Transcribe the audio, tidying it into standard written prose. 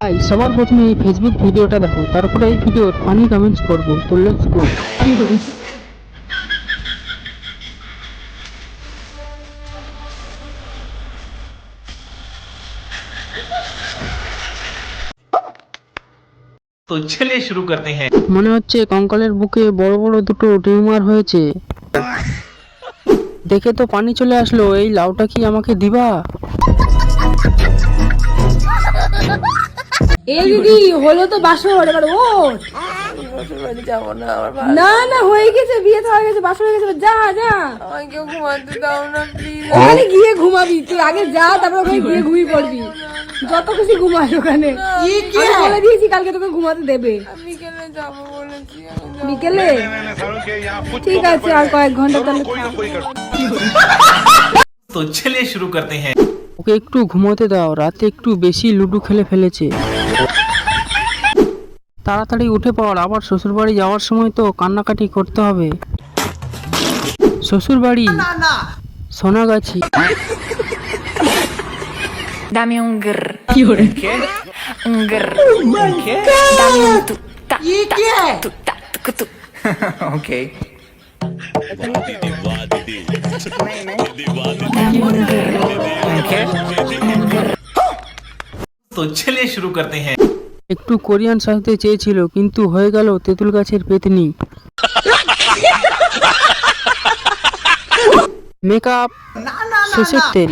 ভাই সবার প্রথমে এই ফেসবুক ভিডিওটা দেখো, তারপরে এই ভিডিওর ফানি কমেন্টস করবো। তো লেটস গো। तो चलिए शुरू करते हैं। মনে হচ্ছে কঙ্কালের বুকে বড় বড় দুটো টিউমার হয়েছে। দেখে তো পানি চলে আসলো। এই লাউটা কি আমাকে দিবা? এই দিদি হলো তো বাসর, এবার ওঠ। যাবো না, আমার ভালো না না হয়ে গেছে, বিয়ে তো হয়ে গেছে, বাসর হয়ে গেছে, যা যা আমাকে ঘুমাতে দাও না প্লিজ। ওখানে গিয়ে ঘুমাবি, তুই আগে যা, তারপর ওখানে গিয়ে ঘুমিয়ে পড়বি। যত খুশি ঘুমাস ওখানে। আমি বলে দিয়েছি কালকে তোকে ঘুমাতে দেবে। বিকেলে যাবো বলেছি, বিকেলে ঠিক আছে, আর কয়েক ঘন্টা তাহলে থাক। तो चलिए शुरू करते हैं। ওকে একটু ঘুমোতে দাও, রাতে একটু বেশি লুডো খেলে ফেলেছে। তাড়াতাড়ি উঠে পড়, আবার শ্বশুর বাড়ি যাওয়ার সময় তো কান্নাকাটি করতে হবে। শ্বশুর বাড়ি Sonagachi. Dame un grr. ¿Qué? Un grr. ¿Qué? Dame un tu ta ta tu ta tu tu. Ok. Dame un grr. ¿Qué? तो चलिए शुरू करते हैं। একটু কোরিয়ান সাজতে চেয়েছিল, কিন্তু হয়ে গেল তেঁতুল গাছের পেতনি। মেকআপ শেষের তেল।